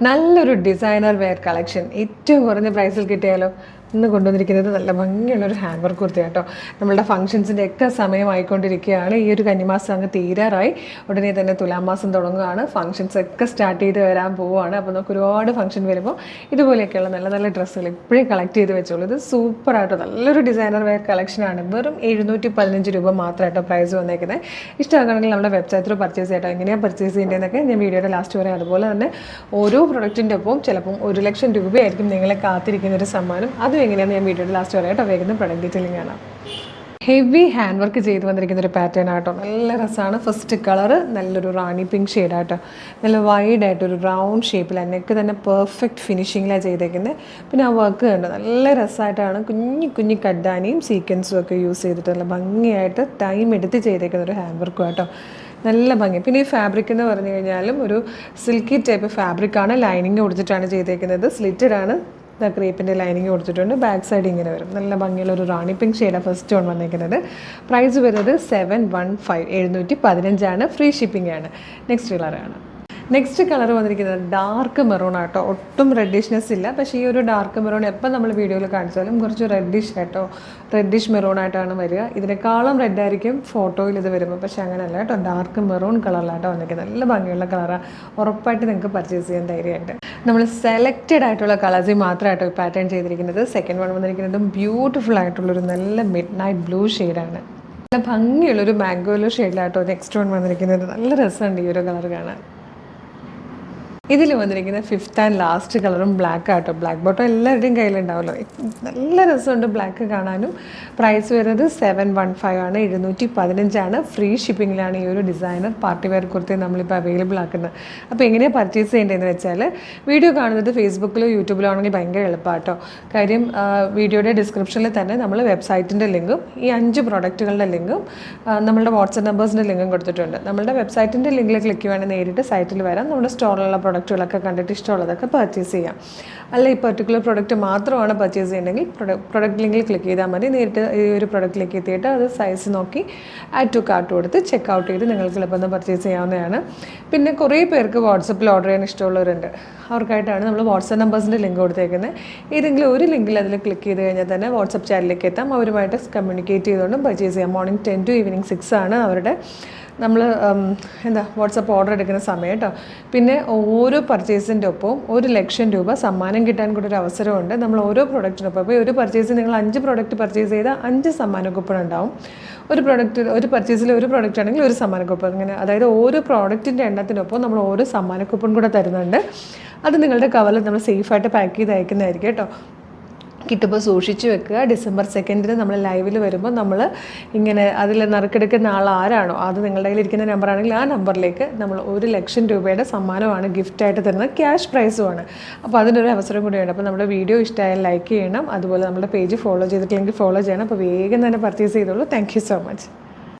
നല്ലൊരു designer wear collection ഏറ്റവും കുറഞ്ഞ പ്രൈസിൽ കിട്ടിയാലോ. ഇന്ന് കൊണ്ടുവന്നിരിക്കുന്നത് നല്ല ഭംഗിയുള്ളൊരു ഹാൻഡ് വർക്ക് കുർത്തി കേട്ടോ. നമ്മളുടെ ഫംഗ്ഷൻസിൻ്റെ ഒക്കെ സമയമായിക്കൊണ്ടിരിക്കുകയാണ്. ഈ ഒരു കന്നിമാസം അങ്ങ് തീരാറായി. ഉടനെ തന്നെ തുലാമാസം തുടങ്ങുകയാണ്. ഫംഗ്ഷൻസ് ഒക്കെ സ്റ്റാർട്ട് ചെയ്ത് വരാൻ പോവുകയാണ്. അപ്പോൾ നമുക്ക് ഒരുപാട് ഫംഗ്ഷൻ വരുമ്പോൾ ഇതുപോലെയൊക്കെയുള്ള നല്ല നല്ല ഡ്രസ്സുകൾ ഇപ്പോഴേ കളക്ട് ചെയ്ത് വെച്ചോളൂ. ഇത് സൂപ്പറായിട്ടോ, നല്ലൊരു ഡിസൈനർ വെയർ കളക്ഷനാണ്. വെറും 715 രൂപ മാത്രമായിട്ടോ പ്രൈസ് വന്നേക്കുന്നത്. ഇഷ്ടമാണെങ്കിൽ നമ്മുടെ വെബ്സൈറ്റിൽ പർച്ചേസ് ചെയ്യട്ടോ. എങ്ങനെയാണ് പർച്ചേസ് ചെയ്യേണ്ടതെന്നൊക്കെ ഞാൻ വീഡിയോയുടെ ലാസ്റ്റ് പറയാം. അതുപോലെ തന്നെ ഓരോ പ്രൊഡക്റ്റിൻ്റെ ഒപ്പം ചിലപ്പം 1 ലക്ഷം രൂപയായിരിക്കും നിങ്ങളെ കാത്തിരിക്കുന്നൊരു സമ്മാനം. അതും എങ്ങനെയാണെന്ന് ഞാൻ വീഡിയോയുടെ ലാസ്റ്റ് പറയാം കേട്ടോ. വേഗം പ്രൊഡക്റ്റ് ഡീറ്റെയിലിംഗ് കാണാം. ഹെവി ഹാൻഡ് വർക്ക് ചെയ്ത് വന്നിരിക്കുന്ന ഒരു പാറ്റേൺ ആട്ടോ. നല്ല രസമാണ്. ഫസ്റ്റ് കളറ് നല്ലൊരു റാണി പിങ്ക് ഷെയ്ഡാട്ടോ. നല്ല വൈഡായിട്ടൊരു റൗണ്ട് ഷേപ്പിൽ നെക്ക് തന്നെ പെർഫെക്റ്റ് ഫിനിഷിങ്ങിലാണ് ചെയ്തേക്കുന്നത്. പിന്നെ ആ വർക്ക് കണ്ടോ, നല്ല രസമായിട്ടാണ്. കുഞ്ഞി കുഞ്ഞി കഡ്ഡാനിയും സീക്വൻസും ഒക്കെ യൂസ് ചെയ്തിട്ട് നല്ല ഭംഗിയായിട്ട് ടൈം എടുത്ത് ചെയ്തേക്കുന്ന ഒരു ഹാൻഡ് വർക്കും ആട്ടോ. നല്ല ഭംഗി. പിന്നെ ഈ ഫാബ്രിക് എന്ന് പറഞ്ഞു കഴിഞ്ഞാലും ഒരു സിൽക്കി ടൈപ്പ് ഫാബ്രിക്കാണ്. ലൈനിങ് കൊടുത്തിട്ടാണ് ചെയ്തേക്കുന്നത്. സ്ലിറ്റഡ് ആണ്. ക്രേപ്പിൻ്റെ ലൈനിങ് കൊടുത്തിട്ടുണ്ട്. ബാക്ക് സൈഡ് ഇങ്ങനെ വരും. നല്ല ഭംഗിയുള്ള ഒരു റാണി പിങ്ക് ഷെയ്ഡാണ് ഫസ്റ്റ് ഓൺ വന്നിരിക്കുന്നത്. പ്രൈസ് വരുന്നത് 715 715 ഫ്രീ ഷിപ്പിംഗ് ആണ്. നെക്സ്റ്റ് കളറാണ്. നെക്സ്റ്റ് കളർ വന്നിരിക്കുന്നത് ഡാർക്ക് മെറൂൺ ആട്ടോ. ഒട്ടും റെഡിഷ്നെസ് ഇല്ല. പക്ഷേ ഈ ഒരു ഡാർക്ക് മെറൂൺ എപ്പോൾ നമ്മൾ വീഡിയോയിൽ കാണിച്ചാലും കുറച്ച് റെഡിഷ് ആയിട്ടോ, റെഡിഷ് മെറൂൺ ആയിട്ടാണ് വരിക. ഇതിനേക്കാളും റെഡ് ആയിരിക്കും ഫോട്ടോയിൽ ഇത് വരുമ്പോൾ. പക്ഷേ അങ്ങനെയല്ല കേട്ടോ. ഡാർക്ക് മെറൂൺ കളറിലാട്ടോ വന്നിരിക്കുന്നത്. നല്ല ഭംഗിയുള്ള കളറാണ്. ഉറപ്പായിട്ട് നിങ്ങൾക്ക് പർച്ചേസ് ചെയ്യാൻ ധൈര്യമായിട്ട്. നമ്മൾ സെലക്റ്റഡ് ആയിട്ടുള്ള കളേഴ്സിൽ മാത്രമായിട്ടോ ഈ പാറ്റേൺ ചെയ്തിരിക്കുന്നത്. സെക്കൻഡ് വൺ വന്നിരിക്കുന്നതും ബ്യൂട്ടിഫുൾ ആയിട്ടുള്ളൊരു നല്ല മിഡ് നൈറ്റ് ബ്ലൂ ഷെയ്ഡാണ്. നല്ല ഭംഗിയുള്ളൊരു മാംഗോയിലോ ഷെയ്ഡിലാട്ടോ നെക്സ്റ്റ് വൺ വന്നിരിക്കുന്നത്. നല്ല രസമുണ്ട് ഈ ഒരു കളർ കാണാൻ. ഇതിൽ വന്നിരിക്കുന്ന ഫിഫ്ത്ത് ആൻഡ് ലാസ്റ്റ് കളറും ബ്ലാക്ക് ആട്ടോ. ബ്ലാക്ക് ബോട്ടം എല്ലാവരുടെയും കയ്യിലുണ്ടാവുമല്ലോ. നല്ല രസമുണ്ട് ബ്ലാക്ക് കാണാനും. പ്രൈസ് വരുന്നത് 715 ആണ്. 715 ഫ്രീ ഷിപ്പിങ്ങിലാണ് ഈ ഒരു ഡിസൈനർ പാർട്ടി വെയർ കുർത്തി നമ്മളിപ്പോൾ അവൈലബിൾ ആക്കുന്നത്. അപ്പോൾ എങ്ങനെയാണ് പർച്ചേസ് ചെയ്യേണ്ടതെന്ന് വെച്ചാൽ വീഡിയോ കാണുന്നത് ഫേസ്ബുക്കിലോ യൂട്യൂബിലോ ആണെങ്കിൽ ഭയങ്കര എളുപ്പമാട്ടോ. കാര്യം വീഡിയോയുടെ ഡിസ്ക്രിപ്ഷനിൽ തന്നെ നമ്മൾ വെബ്സൈറ്റിൻ്റെ ലിങ്കും ഈ 5 പ്രൊഡക്റ്റുകളുടെ ലിങ്കും നമ്മളുടെ വാട്സപ്പ് നമ്പേഴ്സിൻ്റെ ലിങ്കും കൊടുത്തിട്ടുണ്ട്. നമ്മളുടെ വെബ്സൈറ്റിൻ്റെ ലിങ്കിൽ ക്ലിക്ക് ചെയ്യുവാണെങ്കിൽ നേരിട്ട് സൈറ്റിൽ വരാം. നമ്മുടെ സ്റ്റോറിലുള്ള പ്രൊഡക്റ്റുകളൊക്കെ കണ്ടിട്ട് ഇഷ്ടമുള്ളതൊക്കെ പർച്ചേസ് ചെയ്യാം. അല്ല ഈ പെർട്ടിക്കുലർ പ്രൊഡക്റ്റ് മാത്രമാണ് പർച്ചേസ് ചെയ്യണമെങ്കിൽ പ്രൊഡക്റ്റ് ലിങ്കിൽ ക്ലിക്ക് ചെയ്താൽ മതി. നേരിട്ട് ഈ ഒരു പ്രൊഡക്റ്റിലേക്ക് എത്തിയിട്ട് അത് സൈസ് നോക്കി ആഡ് ടു കാർട്ട് കൊടുത്ത് ചെക്ക് ഔട്ട് ചെയ്ത് നിങ്ങൾക്ക് എളുപ്പം പർച്ചേസ് ചെയ്യാവുന്നതാണ്. പിന്നെ കുറേ പേർക്ക് വാട്സപ്പിൽ ഓർഡർ ചെയ്യാൻ ഇഷ്ടമുള്ളവരുണ്ട്. അവർക്കായിട്ടാണ് നമ്മൾ വാട്സപ്പ് നമ്പേഴ്സിൻ്റെ ലിങ്ക് കൊടുത്തേക്കുന്നത്. ഏതെങ്കിലും ഒരു ലിങ്കിൽ അതിൽ ക്ലിക്ക് ചെയ്ത് കഴിഞ്ഞാൽ തന്നെ വാട്സപ്പ് ചാനലിലേക്ക് എത്താം. അവരുമായിട്ട് കമ്മ്യൂണിക്കേറ്റ് ചെയ്തുകൊണ്ടും പർച്ചേസ് ചെയ്യാം. മോർണിംഗ് 10 to ഈവനിങ് 6 ആണ് അവരുടെ വാട്സപ്പ് ഓർഡർ എടുക്കുന്ന സമയം കേട്ടോ. പിന്നെ ഓരോ പർച്ചേസിൻ്റെ ഒപ്പം 1 ലക്ഷം രൂപ സമ്മാനം കിട്ടാൻ കൂടി ഒരു അവസരമുണ്ട്. നമ്മൾ ഓരോ പ്രൊഡക്റ്റിനൊപ്പം ഇപ്പോൾ ഒരു പർച്ചേസിൽ നിങ്ങൾ 5 പ്രൊഡക്റ്റ് പർച്ചേസ് ചെയ്താൽ 5 സമ്മാന കൂപ്പൺ ഉണ്ടാവും. ഒരു പർച്ചേസിൽ ഒരു പ്രൊഡക്റ്റ് ആണെങ്കിൽ ഒരു സമ്മാന കൂപ്പൺ. അങ്ങനെ അതായത് ഓരോ പ്രോഡക്റ്റിൻ്റെ എണ്ണത്തിനൊപ്പം നമ്മൾ ഓരോ സമ്മാന കൂപ്പൺ കൂടെ തരുന്നുണ്ട്. അത് നിങ്ങളുടെ കവറിൽ നമ്മൾ സേഫായിട്ട് പാക്ക് ചെയ്ത് അയക്കുന്നതായിരിക്കും കേട്ടോ. കിട്ടുമ്പോൾ സൂക്ഷിച്ച് വെക്കുക. ഡിസംബർ 2 നമ്മൾ ലൈവിൽ വരുമ്പോൾ നമ്മൾ ഇങ്ങനെ അതിൽ നറുക്കെടുക്കുന്ന ആൾ ആരാണോ അത് നിങ്ങളുടെ കയ്യിലിരിക്കുന്ന നമ്പറാണെങ്കിൽ ആ നമ്പറിലേക്ക് നമ്മൾ 1 ലക്ഷം രൂപയുടെ സമ്മാനമാണ് ഗിഫ്റ്റായിട്ട് തരുന്നത്. ക്യാഷ് പ്രൈസുമാണ്. അപ്പോൾ അതിനൊരു അവസരം കൂടിയുണ്ട്. അപ്പോൾ നമ്മുടെ വീഡിയോ ഇഷ്ടമായാൽ ലൈക്ക് ചെയ്യണം. അതുപോലെ നമ്മുടെ പേജ് ഫോളോ ചെയ്തിട്ടില്ലെങ്കിൽ ഫോളോ ചെയ്യണം. അപ്പോൾ വേഗം തന്നെ പർച്ചേസ് ചെയ്തോളൂ. Thank you so much.